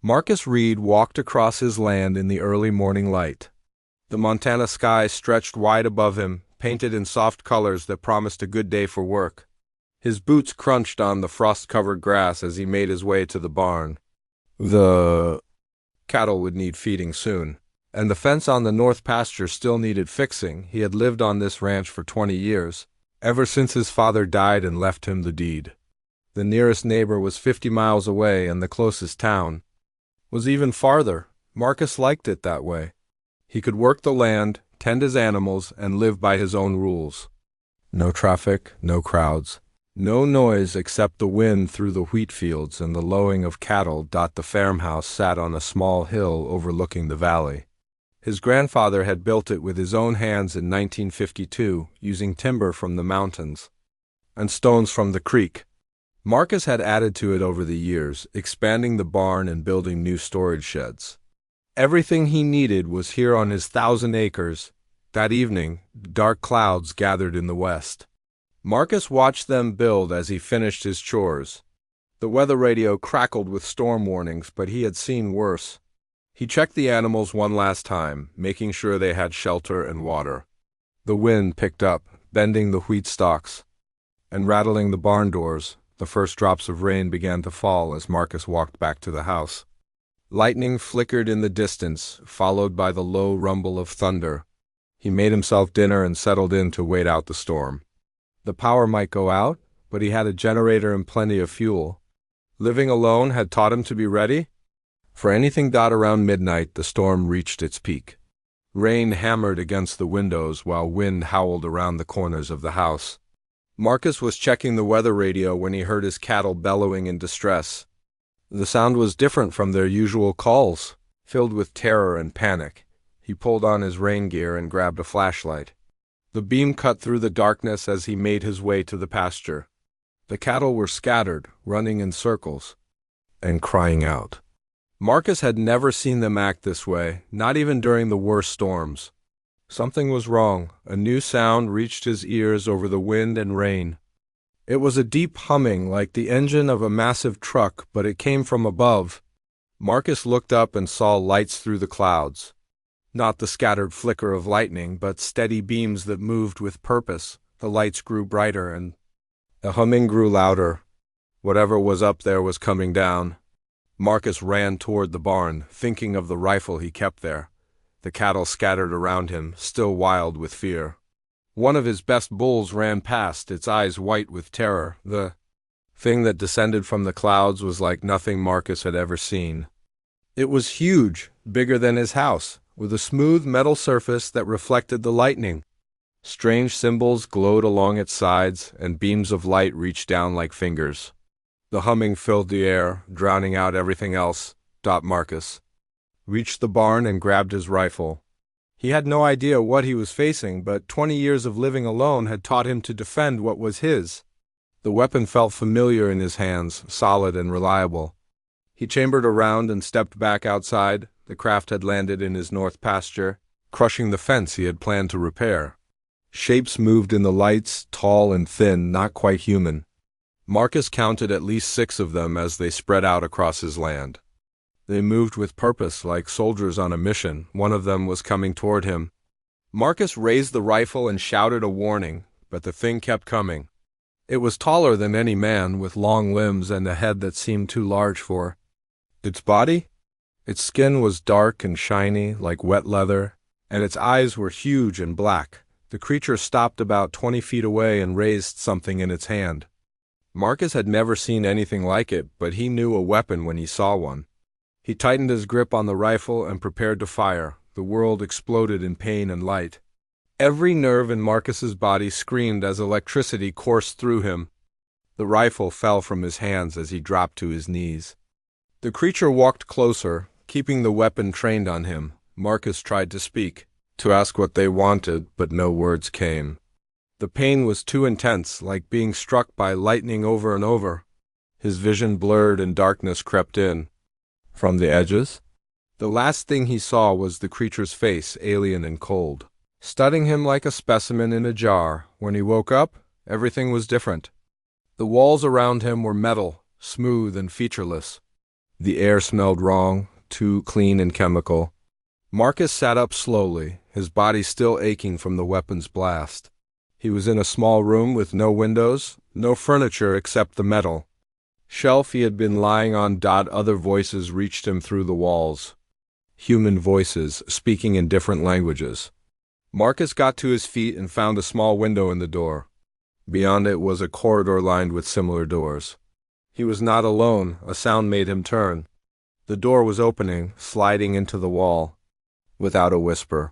Marcus Reed walked across his land in the early morning light. The Montana sky stretched wide above him, painted in soft colors that promised a good day for work. His boots crunched on the frost-covered grass as he made his way to the barn. The cattle would need feeding soon, and the fence on the north pasture still needed fixing. He had lived on this ranch for 20 years, ever since his father died and left him the deed. The nearest neighbor was 50 miles away, and the closest town was even farther. Marcus liked it that way. He could work the land, tend his animals, and live by his own rules. No traffic, no crowds, no noise except the wind through the wheat fields and the lowing of cattle. The farmhouse sat on a small hill overlooking the valley. His grandfather had built it with his own hands in 1952, using timber from the mountains and stones from the creek. Marcus had added to it over the years, expanding the barn and building new storage sheds. Everything he needed was here on his 1,000 acres. That evening, dark clouds gathered in the west. Marcus watched them build as he finished his chores. The weather radio crackled with storm warnings, but he had seen worse. He checked the animals one last time, making sure they had shelter and water. The wind picked up, bending the wheat stalks and rattling the barn doors. The first drops of rain began to fall as Marcus walked back to the house. Lightning flickered in the distance, followed by the low rumble of thunder. He made himself dinner and settled in to wait out the storm. The power might go out, but he had a generator and plenty of fuel. Living alone had taught him to be ready for anything. Around midnight, the storm reached its peak. Rain hammered against the windows while wind howled around the corners of the house. Marcus was checking the weather radio when he heard his cattle bellowing in distress. The sound was different from their usual calls, filled with terror and panic. He pulled on his rain gear and grabbed a flashlight. The beam cut through the darkness as he made his way to the pasture. The cattle were scattered, running in circles, and crying out. Marcus had never seen them act this way, not even during the worst storms. Something was wrong. A new sound reached his ears over the wind and rain. It was a deep humming like the engine of a massive truck, but it came from above. Marcus looked up and saw lights through the clouds. Not the scattered flicker of lightning, but steady beams that moved with purpose. The lights grew brighter and the humming grew louder. Whatever was up there was coming down. Marcus ran toward the barn, thinking of the rifle he kept there. The cattle scattered around him, still wild with fear. One of his best bulls ran past, its eyes white with terror. The thing that descended from the clouds was like nothing Marcus had ever seen. It was huge, bigger than his house, with a smooth metal surface that reflected the lightning. Strange symbols glowed along its sides, and beams of light reached down like fingers. The humming filled the air, drowning out everything else. Marcus reached the barn and grabbed his rifle. He had no idea what he was facing, but 20 years of living alone had taught him to defend what was his. The weapon felt familiar in his hands, solid and reliable. He chambered around and stepped back outside. The craft had landed in his north pasture, crushing the fence he had planned to repair. Shapes moved in the lights, tall and thin, not quite human. Marcus counted at least 6 of them as they spread out across his land. They moved with purpose, like soldiers on a mission. One of them was coming toward him. Marcus raised the rifle and shouted a warning, but the thing kept coming. It was taller than any man, with long limbs and a head that seemed too large for its body. Its skin was dark and shiny, like wet leather, and its eyes were huge and black. The creature stopped about 20 feet away and raised something in its hand. Marcus had never seen anything like it, but he knew a weapon when he saw one. He tightened his grip on the rifle and prepared to fire. The world exploded in pain and light. Every nerve in Marcus's body screamed as electricity coursed through him. The rifle fell from his hands as he dropped to his knees. The creature walked closer, keeping the weapon trained on him. Marcus tried to speak, to ask what they wanted, but no words came. The pain was too intense, like being struck by lightning over and over. His vision blurred and darkness crept in. From the edges, the last thing he saw was the creature's face, alien and cold, studying him like a specimen in a jar. When he woke up, everything was different. The walls around him were metal, smooth and featureless. The air smelled wrong, too clean and chemical. Marcus sat up slowly, his body still aching from the weapon's blast. He was in a small room with no windows, no furniture except the metal shelf he had been lying on. Other voices reached him through the walls. Human voices, speaking in different languages. Marcus got to his feet and found a small window in the door. Beyond it was a corridor lined with similar doors. He was not alone. A sound made him turn. The door was opening, sliding into the wall. Without a whisper.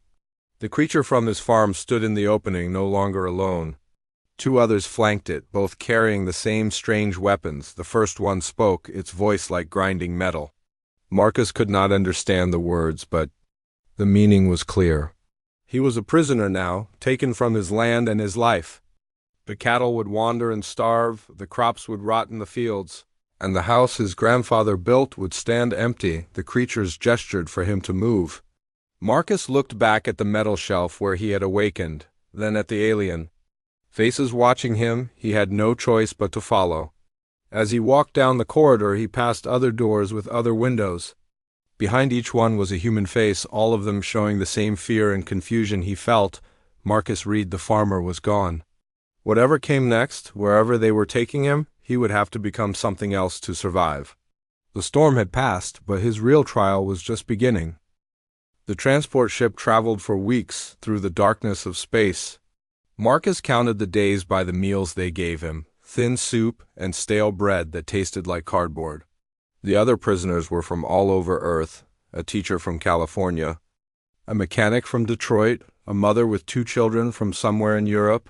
The creature from his farm stood in the opening, no longer alone. Two others flanked it, both carrying the same strange weapons. The first one spoke, its voice like grinding metal. Marcus could not understand the words, but the meaning was clear. He was a prisoner now, taken from his land and his life. The cattle would wander and starve, the crops would rot in the fields, and the house his grandfather built would stand empty. The creatures gestured for him to move. Marcus looked back at the metal shelf where he had awakened, then at the alien. Faces watching him, he had no choice but to follow. As he walked down the corridor, he passed other doors with other windows. Behind each one was a human face, all of them showing the same fear and confusion he felt. Marcus Reed, the farmer, was gone. Whatever came next, wherever they were taking him, he would have to become something else to survive. The storm had passed, but his real trial was just beginning. The transport ship traveled for weeks through the darkness of space. Marcus counted the days by the meals they gave him, thin soup and stale bread that tasted like cardboard. The other prisoners were from all over Earth, a teacher from California, a mechanic from Detroit, a mother with 2 children from somewhere in Europe.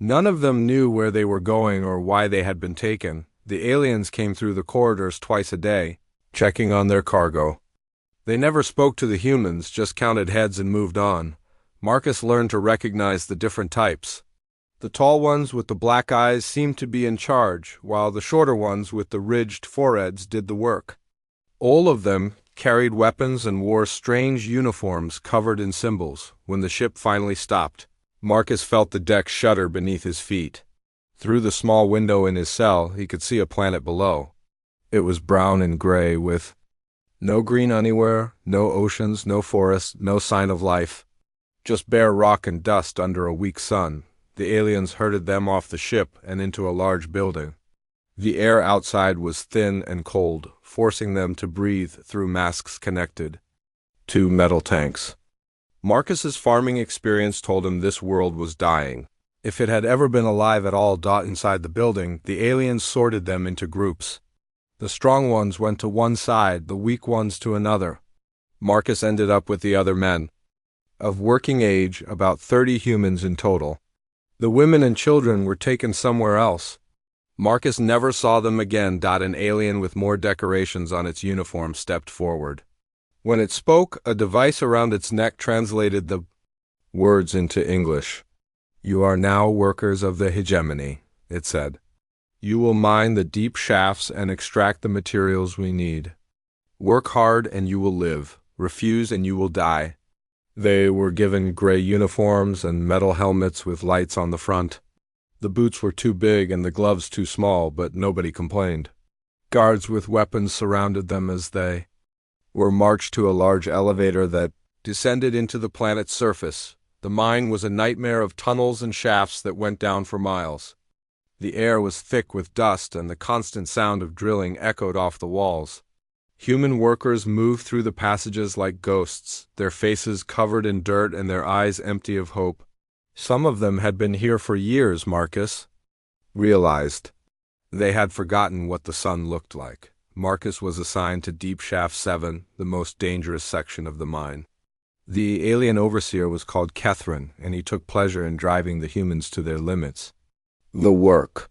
None of them knew where they were going or why they had been taken. The aliens came through the corridors twice a day, checking on their cargo. They never spoke to the humans, just counted heads and moved on. Marcus learned to recognize the different types. The tall ones with the black eyes seemed to be in charge, while the shorter ones with the ridged foreheads did the work. All of them carried weapons and wore strange uniforms covered in symbols. When the ship finally stopped, Marcus felt the deck shudder beneath his feet. Through the small window in his cell, he could see a planet below. It was brown and gray, with no green anywhere, no oceans, no forests, no sign of life. Just bare rock and dust under a weak sun. The aliens herded them off the ship and into a large building. The air outside was thin and cold, forcing them to breathe through masks connected to metal tanks. Marcus's farming experience told him this world was dying. If it had ever been alive at all. Inside the building, the aliens sorted them into groups. The strong ones went to one side, the weak ones to another. Marcus ended up with the other men. Of working age, about 30 humans in total. The women and children were taken somewhere else. Marcus never saw them again. An alien with more decorations on its uniform stepped forward. When it spoke, a device around its neck translated the words into English. "You are now workers of the hegemony," it said. "You will mine the deep shafts and extract the materials we need. Work hard and you will live. Refuse and you will die." They were given gray uniforms and metal helmets with lights on the front. The boots were too big and the gloves too small, but nobody complained. Guards with weapons surrounded them as they were marched to a large elevator that descended into the planet's surface. The mine was a nightmare of tunnels and shafts that went down for miles. The air was thick with dust, and the constant sound of drilling echoed off the walls. Human workers moved through the passages like ghosts, their faces covered in dirt and their eyes empty of hope. Some of them had been here for years, Marcus realized. They had forgotten what the sun looked like. Marcus was assigned to Deep Shaft 7, the most dangerous section of the mine. The alien overseer was called Kethrin, and he took pleasure in driving the humans to their limits. The work.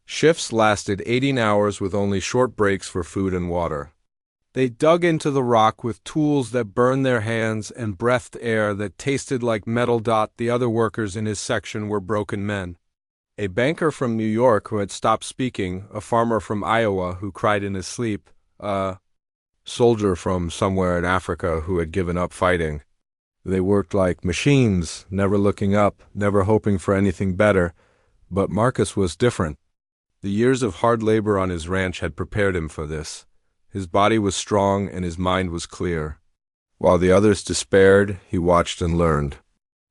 Shifts lasted 18 hours with only short breaks for food and water. They dug into the rock with tools that burned their hands and breathed air that tasted like metal. The other workers in his section were broken men. A banker from New York who had stopped speaking, a farmer from Iowa who cried in his sleep, a soldier from somewhere in Africa who had given up fighting. They worked like machines, never looking up, never hoping for anything better. But Marcus was different. The years of hard labor on his ranch had prepared him for this. His body was strong and his mind was clear. While the others despaired, he watched and learned.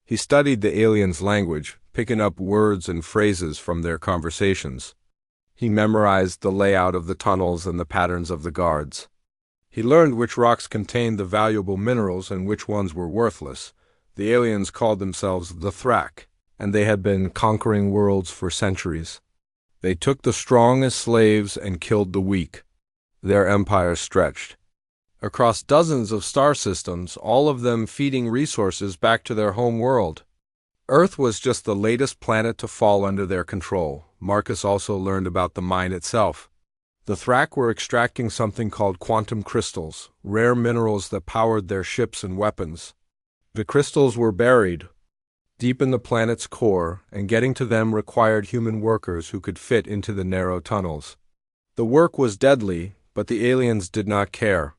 He studied the aliens' language, picking up words and phrases from their conversations. He memorized the layout of the tunnels and the patterns of the guards. He learned which rocks contained the valuable minerals and which ones were worthless. The aliens called themselves the Thrak, and they had been conquering worlds for centuries. They took the strong as slaves and killed the weak. Their empire stretched across dozens of star systems, all of them feeding resources back to their home world. Earth was just the latest planet to fall under their control. Marcus also learned about the mine itself. The Thrak were extracting something called quantum crystals, rare minerals that powered their ships and weapons. The crystals were buried deep in the planet's core, and getting to them required human workers who could fit into the narrow tunnels. The work was deadly, but the aliens did not care.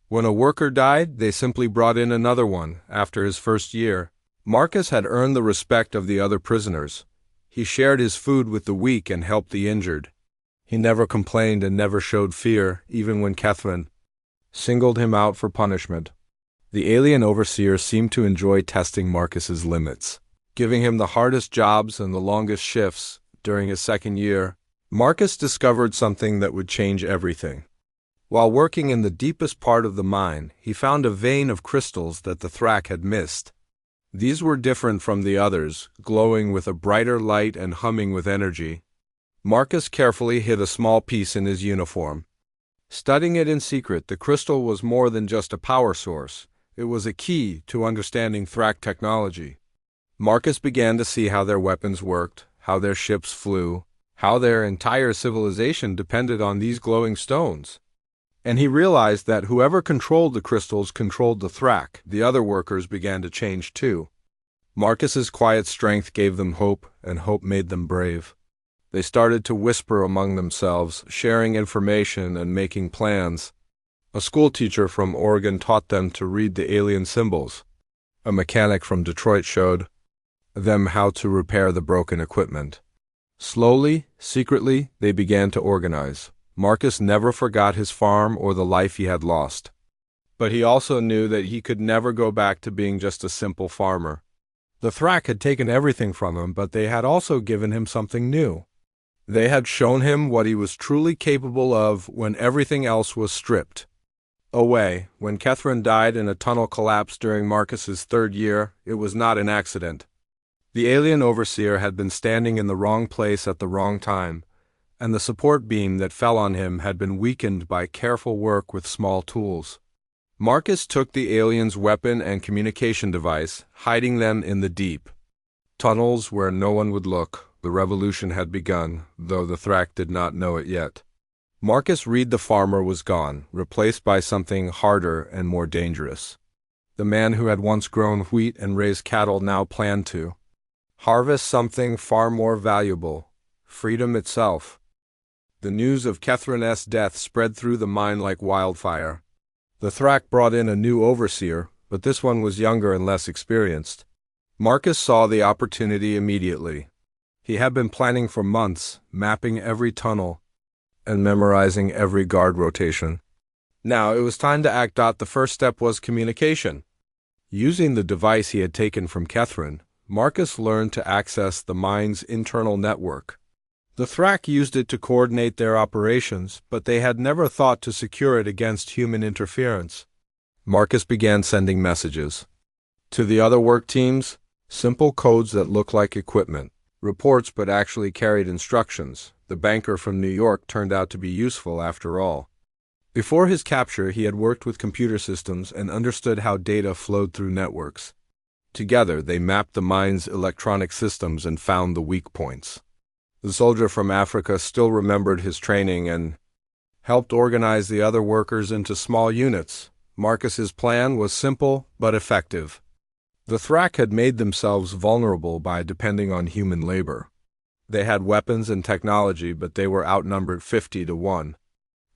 When a worker died, they simply brought in another one. After his first year, Marcus had earned the respect of the other prisoners. He shared his food with the weak and helped the injured. He never complained and never showed fear, even when Catherine singled him out for punishment. The alien overseer seemed to enjoy testing Marcus's limits, giving him the hardest jobs and the longest shifts. During his second year, Marcus discovered something that would change everything. While working in the deepest part of the mine, he found a vein of crystals that the Thrak had missed. These were different from the others, glowing with a brighter light and humming with energy. Marcus carefully hid a small piece in his uniform. Studying it in secret, the crystal was more than just a power source. It was a key to understanding Thrak technology. Marcus began to see how their weapons worked, how their ships flew, how their entire civilization depended on these glowing stones. And he realized that whoever controlled the crystals controlled the Thrak. The other workers began to change too. Marcus's quiet strength gave them hope, and hope made them brave. They started to whisper among themselves, sharing information and making plans. A schoolteacher from Oregon taught them to read the alien symbols. A mechanic from Detroit showed them how to repair the broken equipment. Slowly, secretly, they began to organize. Marcus never forgot his farm or the life he had lost. But he also knew that he could never go back to being just a simple farmer. The Thrak had taken everything from him, but they had also given him something new. They had shown him what he was truly capable of when everything else was stripped away. When Catherine died in a tunnel collapse during Marcus's third year, it was not an accident. The alien overseer had been standing in the wrong place at the wrong time, and the support beam that fell on him had been weakened by careful work with small tools. Marcus took the alien's weapon and communication device, hiding them in the deep tunnels where no one would look. The revolution had begun, though the Thrak did not know it yet. Marcus Reed the farmer was gone, replaced by something harder and more dangerous. The man who had once grown wheat and raised cattle now planned to harvest something far more valuable: freedom itself. The news of Catherine's death spread through the mine like wildfire. The Thrak brought in a new overseer, but this one was younger and less experienced. Marcus saw the opportunity immediately. He had been planning for months, mapping every tunnel and memorizing every guard rotation. Now it was time to act. The first step was communication. Using the device he had taken from Catherine, Marcus learned to access the mine's internal network. The Thrak used it to coordinate their operations, but they had never thought to secure it against human interference. Marcus began sending messages to the other work teams, simple codes that looked like equipment, reports but actually carried instructions. The banker from New York turned out to be useful after all. Before his capture, he had worked with computer systems and understood how data flowed through networks. Together, they mapped the mine's electronic systems and found the weak points. The soldier from Africa still remembered his training and helped organize the other workers into small units. Marcus's plan was simple but effective. The Thrak had made themselves vulnerable by depending on human labor. They had weapons and technology, but they were outnumbered 50-1.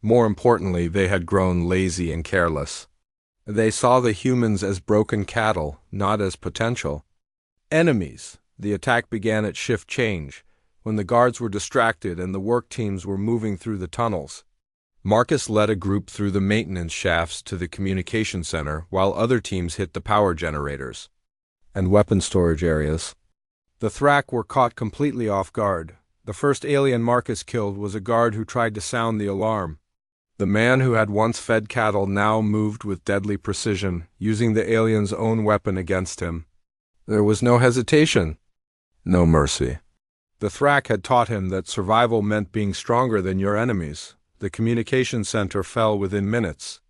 More importantly, they had grown lazy and careless. They saw the humans as broken cattle, not as potential enemies. The attack began at shift change, when the guards were distracted and the work teams were moving through the tunnels. Marcus led a group through the maintenance shafts to the communication center, while other teams hit the power generators and weapon storage areas. The Thrak were caught completely off guard. The first alien Marcus killed was a guard who tried to sound the alarm. The man who had once fed cattle now moved with deadly precision, using the alien's own weapon against him. There was no hesitation, no mercy. The Thrak had taught him that survival meant being stronger than your enemies. The communication center fell within minutes.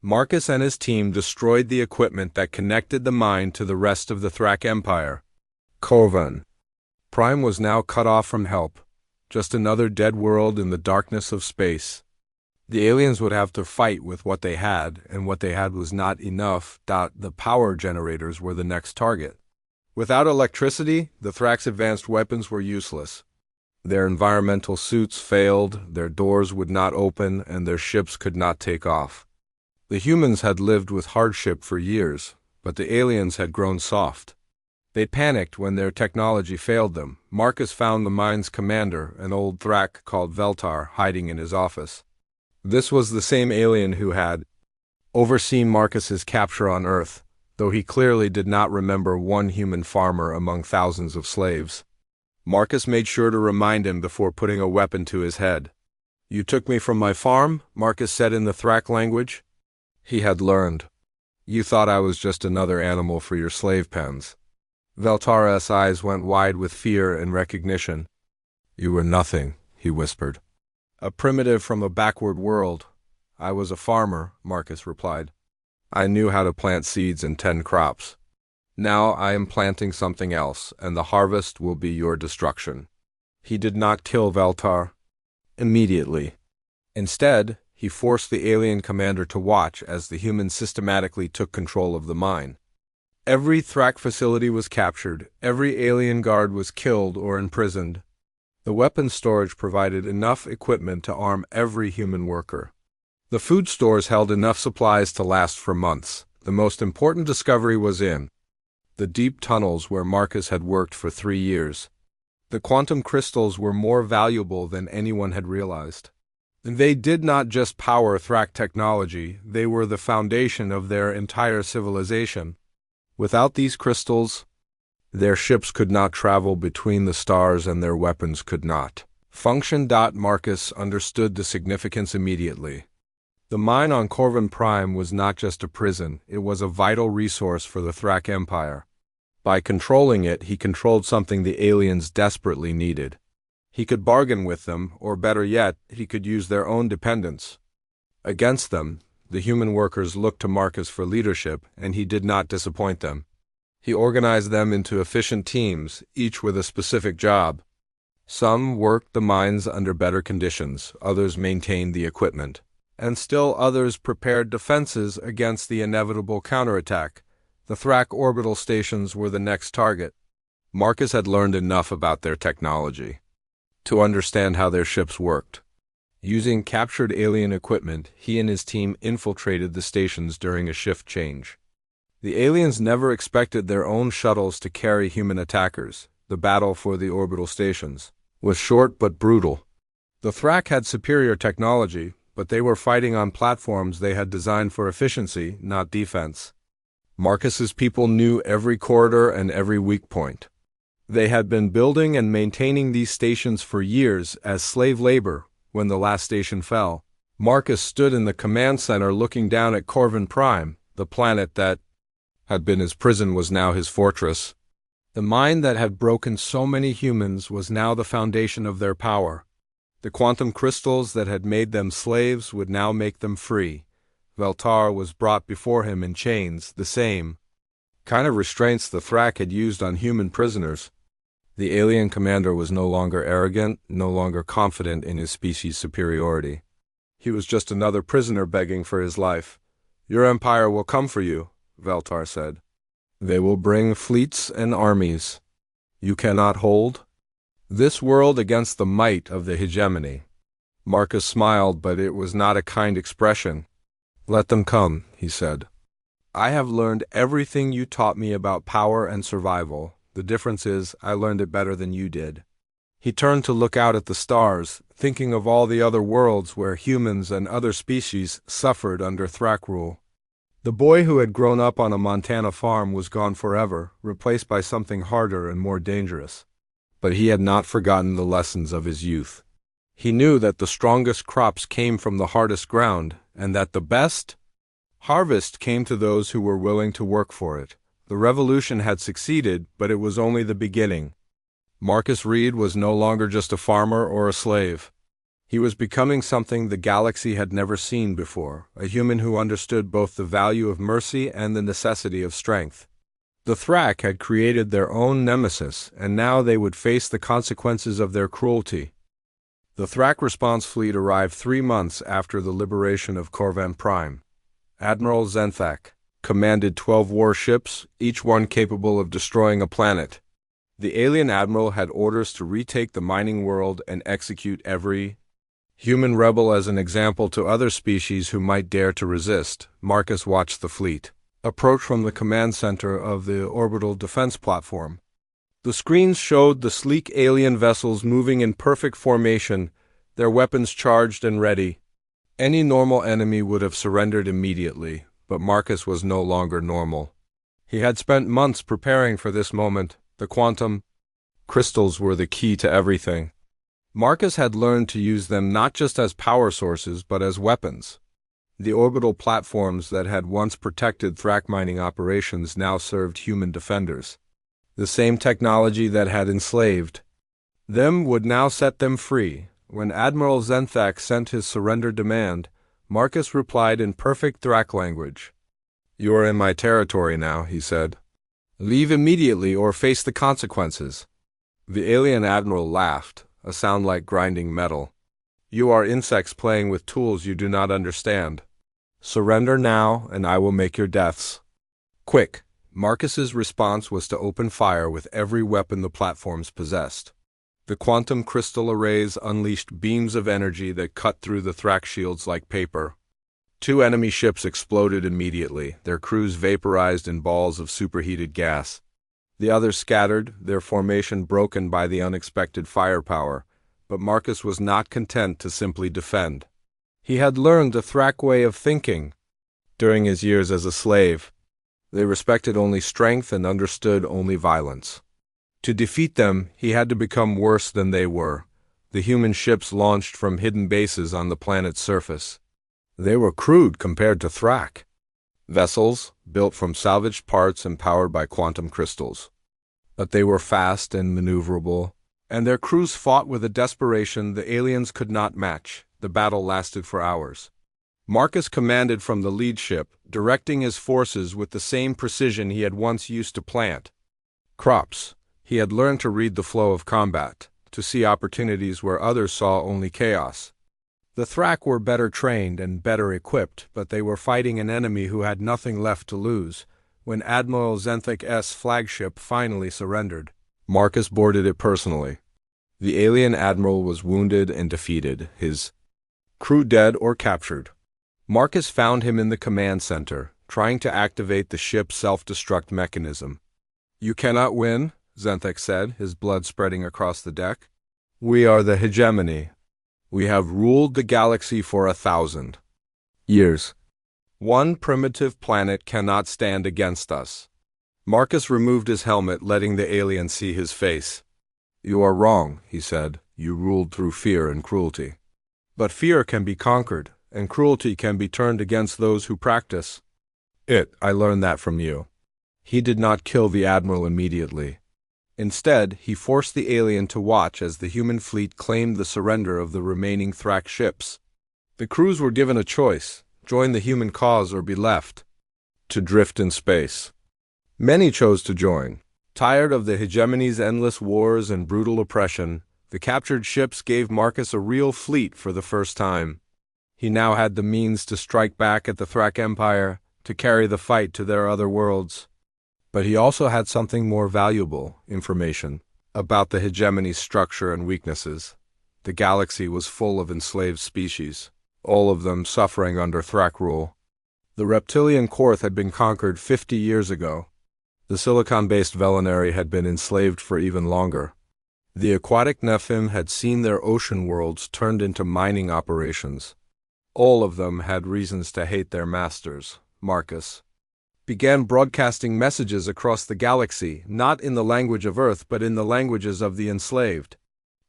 Marcus and his team destroyed the equipment that connected the mine to the rest of the Thrak Empire. Corvin Prime was now cut off from help, just another dead world in the darkness of space. The aliens would have to fight with what they had, and what they had was not enough. The power generators were the next target. Without electricity, the Thrak's advanced weapons were useless. Their environmental suits failed, their doors would not open, and their ships could not take off. The humans had lived with hardship for years, but the aliens had grown soft. They panicked when their technology failed them. Marcus found the mine's commander, an old Thrak called Veltar, hiding in his office. This was the same alien who had overseen Marcus's capture on Earth, though he clearly did not remember one human farmer among thousands of slaves. Marcus made sure to remind him before putting a weapon to his head. "You took me from my farm," Marcus said in the Thrak language. He had learned. "You thought I was just another animal for your slave pens." Veltar's eyes went wide with fear and recognition. "You were nothing," he whispered. "A primitive from a backward world. I was a farmer," Marcus replied. "I knew how to plant seeds and tend crops. Now I am planting something else, and the harvest will be your destruction." He did not kill Veltar immediately. Instead, he forced the alien commander to watch as the humans systematically took control of the mine. Every Thrak facility was captured, every alien guard was killed or imprisoned. The weapons storage provided enough equipment to arm every human worker. The food stores held enough supplies to last for months. The most important discovery was in the deep tunnels where Marcus had worked for 3 years. The quantum crystals were more valuable than anyone had realized. They did not just power Thrak technology, they were the foundation of their entire civilization. Without these crystals, their ships could not travel between the stars and their weapons could not function. Marcus understood the significance immediately. The mine on Corvin Prime was not just a prison, it was a vital resource for the Thrak Empire. By controlling it, he controlled something the aliens desperately needed. He could bargain with them, or better yet, he could use their own dependence against them. The human workers looked to Marcus for leadership, and he did not disappoint them. He organized them into efficient teams, each with a specific job. Some worked the mines under better conditions, others maintained the equipment, and still others prepared defenses against the inevitable counterattack. The Thrak orbital stations were the next target. Marcus had learned enough about their technology to understand how their ships worked. Using captured alien equipment, he and his team infiltrated the stations during a shift change. The aliens never expected their own shuttles to carry human attackers. The battle for the orbital stations was short but brutal. The Thrak had superior technology, but they were fighting on platforms they had designed for efficiency, not defense. Marcus's people knew every corridor and every weak point. They had been building and maintaining these stations for years as slave labor. When the last station fell, Marcus stood in the command center looking down at Corvin Prime. The planet that had been his prison was now his fortress. The mine that had broken so many humans was now the foundation of their power. The quantum crystals that had made them slaves would now make them free. Veltar was brought before him in chains, the same kind of restraints the Thrak had used on human prisoners. The alien commander was no longer arrogant, no longer confident in his species' superiority. He was just another prisoner begging for his life. "Your empire will come for you," Veltar said. "They will bring fleets and armies. You cannot hold this world against the might of the hegemony." Marcus smiled, but it was not a kind expression. "Let them come," he said. "I have learned everything you taught me about power and survival. The difference is, I learned it better than you did." He turned to look out at the stars, thinking of all the other worlds where humans and other species suffered under Thrak rule. The boy who had grown up on a Montana farm was gone forever, replaced by something harder and more dangerous. But he had not forgotten the lessons of his youth. He knew that the strongest crops came from the hardest ground, and that the best harvest came to those who were willing to work for it. The revolution had succeeded, but it was only the beginning. Marcus Reed was no longer just a farmer or a slave. He was becoming something the galaxy had never seen before, a human who understood both the value of mercy and the necessity of strength. The Thrak had created their own nemesis, and now they would face the consequences of their cruelty. The Thrak response fleet arrived 3 months after the liberation of Corvan Prime. Admiral Zenthak commanded 12 warships, each one capable of destroying a planet. The alien admiral had orders to retake the mining world and execute every human rebel as an example to other species who might dare to resist. Marcus watched the fleet approach from the command center of the orbital defense platform. The screens showed the sleek alien vessels moving in perfect formation, their weapons charged and ready. Any normal enemy would have surrendered immediately, but Marcus was no longer normal. He had spent months preparing for this moment. The quantum crystals were the key to everything. Marcus had learned to use them not just as power sources, but as weapons. The orbital platforms that had once protected Thrak mining operations now served human defenders. The same technology that had enslaved them would now set them free. When Admiral Zenthak sent his surrender demand, Marcus replied in perfect Thrak language. "You are in my territory now," he said. "Leave immediately or face the consequences." The alien admiral laughed, a sound like grinding metal. "You are insects playing with tools you do not understand. Surrender now, and I will make your deaths quick." Marcus's response was to open fire with every weapon the platforms possessed. The quantum crystal arrays unleashed beams of energy that cut through the Thrak shields like paper. 2 enemy ships exploded immediately, their crews vaporized in balls of superheated gas. The others scattered, their formation broken by the unexpected firepower, but Marcus was not content to simply defend. He had learned the Thrak way of thinking during his years as a slave. They respected only strength and understood only violence. To defeat them, he had to become worse than they were. The human ships launched from hidden bases on the planet's surface. They were crude compared to Thrak vessels, built from salvaged parts and powered by quantum crystals. But they were fast and maneuverable, and their crews fought with a desperation the aliens could not match. The battle lasted for hours. Marcus commanded from the lead ship, directing his forces with the same precision he had once used to plant crops. He had learned to read the flow of combat, to see opportunities where others saw only chaos. The Thrak were better trained and better equipped, but they were fighting an enemy who had nothing left to lose. When Admiral Zenthak's flagship finally surrendered, Marcus boarded it personally. The alien admiral was wounded and defeated, his crew dead or captured. Marcus found him in the command center, trying to activate the ship's self-destruct mechanism. "You cannot win," Zenthak said, his blood spreading across the deck. "We are the hegemony. We have ruled the galaxy for 1,000 years. One primitive planet cannot stand against us." Marcus removed his helmet, letting the alien see his face. "You are wrong," he said. "You ruled through fear and cruelty. But fear can be conquered, and cruelty can be turned against those who practice it. I learned that from you." He did not kill the admiral immediately. Instead, he forced the alien to watch as the human fleet claimed the surrender of the remaining Thrak ships. The crews were given a choice: join the human cause or be left to drift in space. Many chose to join. Tired of the hegemony's endless wars and brutal oppression, the captured ships gave Marcus a real fleet for the first time. He now had the means to strike back at the Thrak Empire, to carry the fight to their other worlds. But he also had something more valuable: information about the hegemony's structure and weaknesses. The galaxy was full of enslaved species, all of them suffering under Thrak rule. The reptilian Korth had been conquered 50 years ago. The silicon-based Velinary had been enslaved for even longer. The aquatic Nephim had seen their ocean worlds turned into mining operations. All of them had reasons to hate their masters. Marcus began broadcasting messages across the galaxy, not in the language of Earth, but in the languages of the enslaved.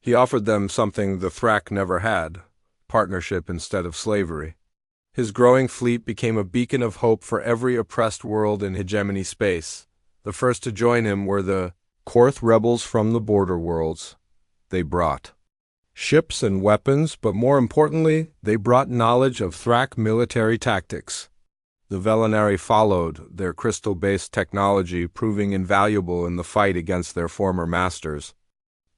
He offered them something the Thrak never had: partnership instead of slavery. His growing fleet became a beacon of hope for every oppressed world in hegemony space. The first to join him were the Korth rebels from the border worlds. They brought ships and weapons, but more importantly, they brought knowledge of Thrak military tactics. The Velinari followed, their crystal-based technology proving invaluable in the fight against their former masters.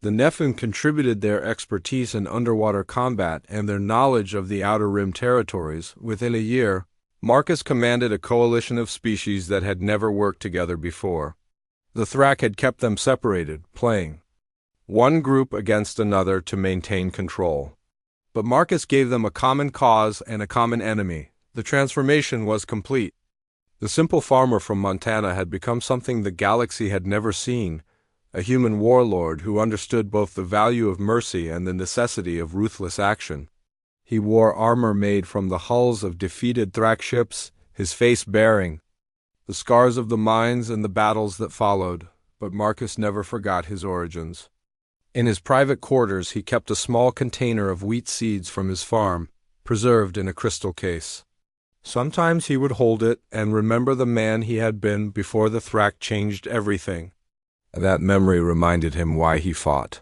The Nephim contributed their expertise in underwater combat and their knowledge of the Outer Rim territories. Within a year, Marcus commanded a coalition of species that had never worked together before. The Thrak had kept them separated, playing one group against another to maintain control. But Marcus gave them a common cause and a common enemy. The transformation was complete. The simple farmer from Montana had become something the galaxy had never seen: a human warlord who understood both the value of mercy and the necessity of ruthless action. He wore armor made from the hulls of defeated Thrak ships, his face bearing the scars of the mines and the battles that followed, but Marcus never forgot his origins. In his private quarters he kept a small container of wheat seeds from his farm, preserved in a crystal case. Sometimes he would hold it and remember the man he had been before the Thrak changed everything. That memory reminded him why he fought,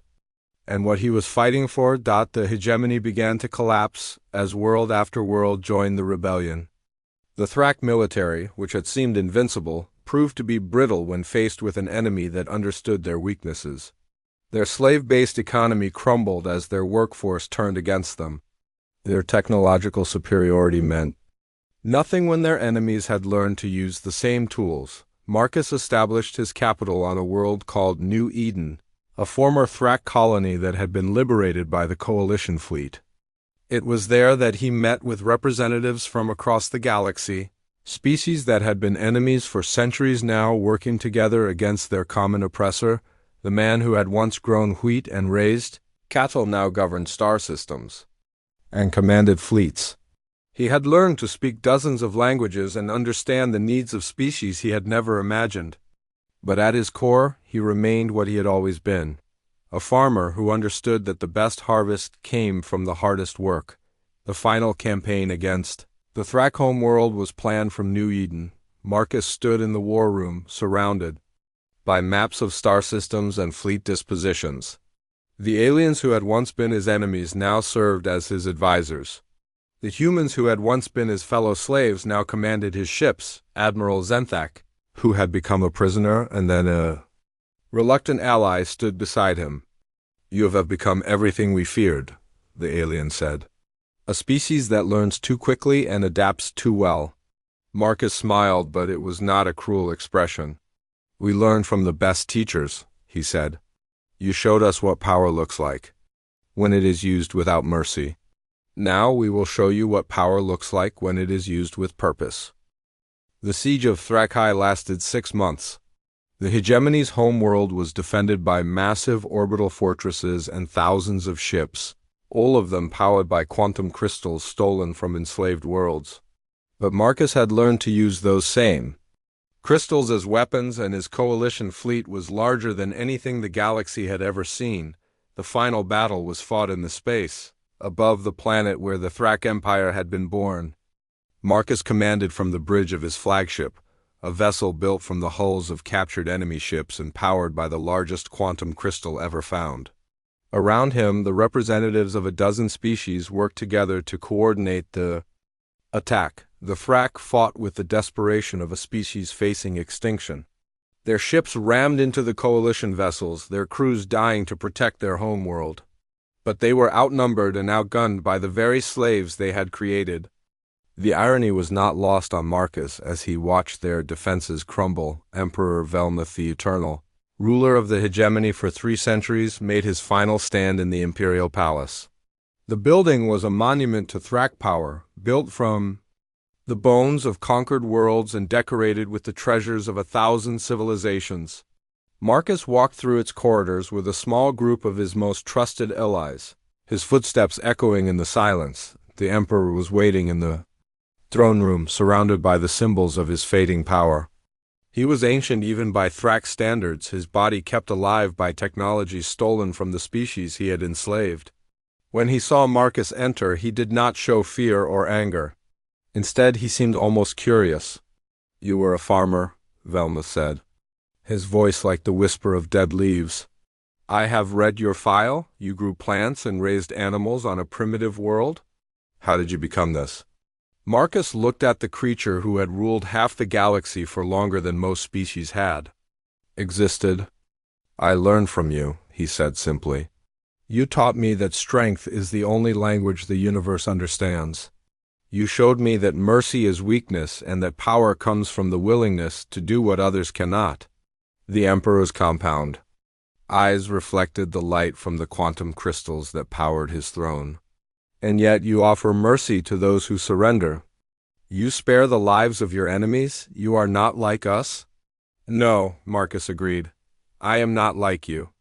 and what he was fighting for. The hegemony began to collapse as world after world joined the rebellion. The Thrak military, which had seemed invincible, proved to be brittle when faced with an enemy that understood their weaknesses. Their slave-based economy crumbled as their workforce turned against them. Their technological superiority meant nothing when their enemies had learned to use the same tools. Marcus established his capital on a world called New Eden, a former Thrak colony that had been liberated by the Coalition fleet. It was there that he met with representatives from across the galaxy, species that had been enemies for centuries now working together against their common oppressor. The man who had once grown wheat and raised cattle now governed star systems and commanded fleets. He had learned to speak dozens of languages and understand the needs of species he had never imagined. But at his core, he remained what he had always been: a farmer who understood that the best harvest came from the hardest work. The final campaign against the Thrak homeworld was planned from New Eden. Marcus stood in the war room, surrounded by maps of star systems and fleet dispositions. The aliens who had once been his enemies now served as his advisors. The humans who had once been his fellow slaves now commanded his ships. Admiral Zenthak, who had become a prisoner and then a reluctant ally, stood beside him. "You have become everything we feared," the alien said. "A species that learns too quickly and adapts too well." Marcus smiled, but it was not a cruel expression. "We learned from the best teachers," he said. "You showed us what power looks like when it is used without mercy. Now we will show you what power looks like when it is used with purpose." The siege of Thrakai lasted 6 months. The hegemony's homeworld was defended by massive orbital fortresses and thousands of ships, all of them powered by quantum crystals stolen from enslaved worlds. But Marcus had learned to use those same crystals as weapons, and his coalition fleet was larger than anything the galaxy had ever seen. The final battle was fought in the space above the planet where the Thrak Empire had been born. Marcus commanded from the bridge of his flagship, a vessel built from the hulls of captured enemy ships and powered by the largest quantum crystal ever found. Around him, the representatives of a dozen species worked together to coordinate the attack. The Thrak fought with the desperation of a species facing extinction. Their ships rammed into the coalition vessels, their crews dying to protect their homeworld. But they were outnumbered and outgunned by the very slaves they had created. The irony was not lost on Marcus as he watched their defenses crumble. Emperor Velmuth the Eternal, ruler of the hegemony for 3 centuries, made his final stand in the imperial palace. The building was a monument to Thrak power, built from the bones of conquered worlds and decorated with the treasures of 1,000 civilizations. Marcus walked through its corridors with a small group of his most trusted allies, his footsteps echoing in the silence. The Emperor was waiting in the throne room, surrounded by the symbols of his fading power. He was ancient even by Thrax standards, his body kept alive by technology stolen from the species he had enslaved. When he saw Marcus enter, he did not show fear or anger. Instead, he seemed almost curious. "You were a farmer," Velma said, his voice like the whisper of dead leaves. "I have read your file. You grew plants and raised animals on a primitive world. How did you become this?" Marcus looked at the creature who had ruled half the galaxy for longer than most species had. "Existed. I learned from you," he said simply. "You taught me that strength is the only language the universe understands. You showed me that mercy is weakness and that power comes from the willingness to do what others cannot." The Emperor's compound eyes reflected the light from the quantum crystals that powered his throne. "And yet you offer mercy to those who surrender. You spare the lives of your enemies. You are not like us." "No," Marcus agreed. "I am not like you.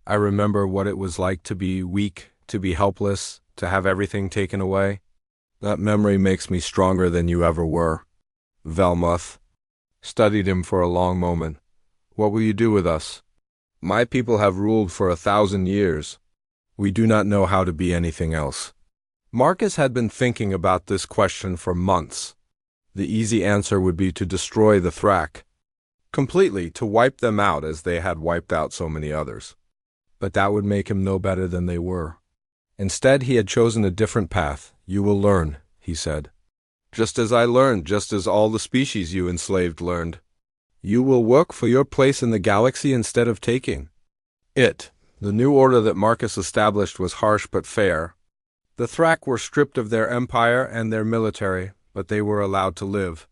I remember what it was like to be weak, to be helpless, to have everything taken away. That memory makes me stronger than you ever were." Velmuth studied him for a long moment. "What will you do with us?" "My people have ruled for 1,000 years. We do not know how to be anything else." Marcus had been thinking about this question for months. The easy answer would be to destroy the Thrak completely, to wipe them out as they had wiped out so many others. But that would make him no better than they were. Instead, he had chosen a different path. "You will learn," he said. "Just as I learned, just as all the species you enslaved learned. You will work for your place in the galaxy instead of taking it." The new order that Marcus established was harsh but fair. The Thrak were stripped of their empire and their military, but they were allowed to live.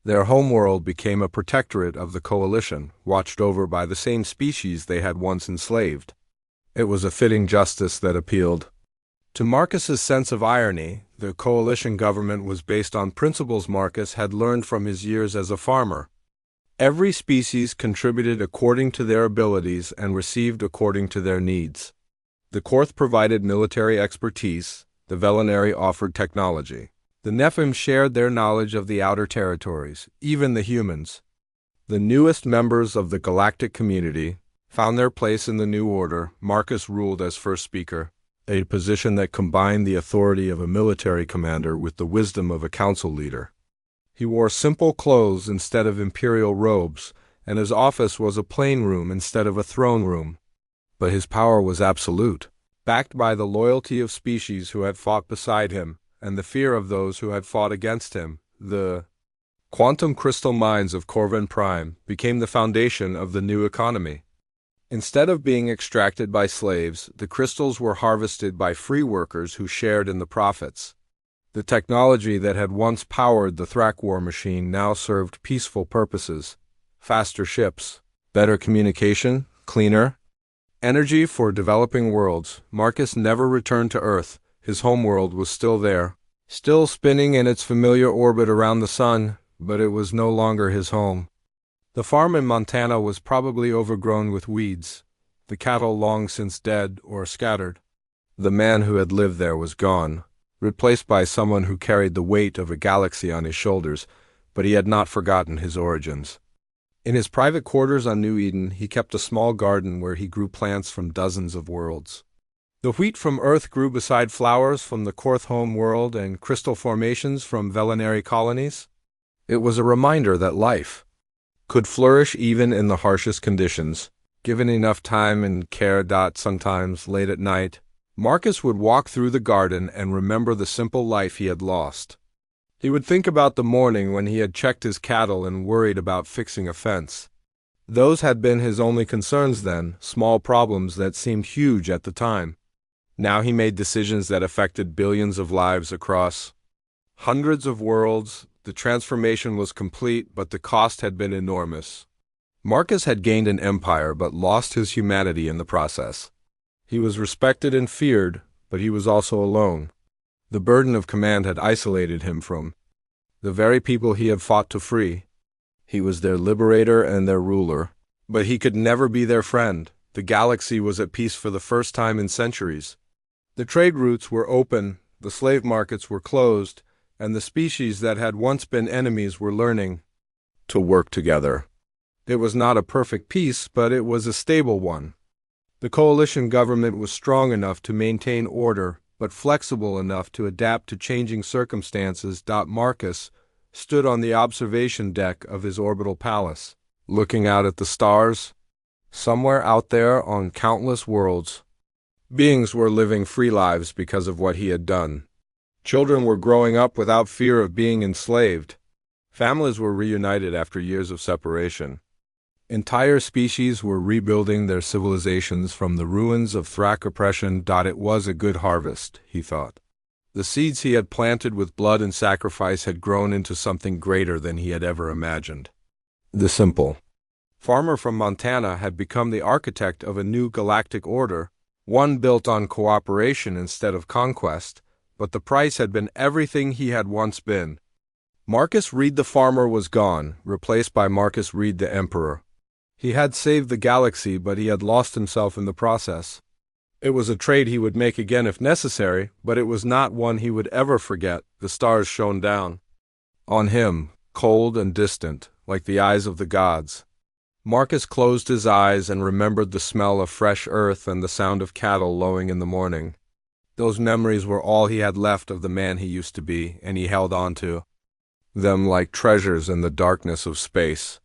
Their homeworld became a protectorate of the Coalition, watched over by the same species they had once enslaved. It was a fitting justice that appealed to Marcus's sense of irony. The Coalition government was based on principles Marcus had learned from his years as a farmer. Every species contributed according to their abilities and received according to their needs. The Korth provided military expertise, the Velinari offered technology. The Nephim shared their knowledge of the outer territories, even the humans. The newest members of the galactic community found their place in the new order. Marcus ruled as first speaker, a position that combined the authority of a military commander with the wisdom of a council leader. He wore simple clothes instead of imperial robes, and his office was a plain room instead of a throne room. But his power was absolute, backed by the loyalty of species who had fought beside him, and the fear of those who had fought against him. The quantum crystal mines of Corvin Prime became the foundation of the new economy. Instead of being extracted by slaves, the crystals were harvested by free workers who shared in the profits. The technology that had once powered the Thrak war machine now served peaceful purposes. Faster ships, better communication, cleaner energy for developing worlds. Marcus never returned to Earth. His homeworld was still there, still spinning in its familiar orbit around the sun, but it was no longer his home. The farm in Montana was probably overgrown with weeds, the cattle long since dead or scattered. The man who had lived there was gone, replaced by someone who carried the weight of a galaxy on his shoulders, but he had not forgotten his origins. In his private quarters on New Eden, he kept a small garden where he grew plants from dozens of worlds. The wheat from Earth grew beside flowers from the Korth home world and crystal formations from Velinari colonies. It was a reminder that life could flourish even in the harshest conditions, given enough time and care. Sometimes, late at night, Marcus would walk through the garden and remember the simple life he had lost. He would think about the morning when he had checked his cattle and worried about fixing a fence. Those had been his only concerns then, small problems that seemed huge at the time. Now he made decisions that affected billions of lives across hundreds of worlds. The transformation was complete, but the cost had been enormous. Marcus had gained an empire but lost his humanity in the process. He was respected and feared, but he was also alone. The burden of command had isolated him from the very people he had fought to free. He was their liberator and their ruler, But he could never be their friend. The galaxy was at peace for the first time in centuries. The trade routes were open, the slave markets were closed, and the species that had once been enemies were learning to work together. It was not a perfect peace, but it was a stable one. The coalition government was strong enough to maintain order, but flexible enough to adapt to changing circumstances. Marcus stood on the observation deck of his orbital palace, looking out at the stars. Somewhere out there on countless worlds, beings were living free lives because of what he had done. Children were growing up without fear of being enslaved. Families were reunited after years of separation. Entire species were rebuilding their civilizations from the ruins of Thrak oppression. It was a good harvest, he thought. The seeds he had planted with blood and sacrifice had grown into something greater than he had ever imagined. The simple farmer from Montana had become the architect of a new galactic order, one built on cooperation instead of conquest, but the price had been everything he had once been. Marcus Reed the farmer was gone, replaced by Marcus Reed the emperor. He had saved the galaxy, but he had lost himself in the process. It was a trade he would make again if necessary, but it was not one he would ever forget. The stars shone down on him, cold and distant, like the eyes of the gods. Marcus closed his eyes and remembered the smell of fresh earth and the sound of cattle lowing in the morning. Those memories were all he had left of the man he used to be, and he held on to them like treasures in the darkness of space.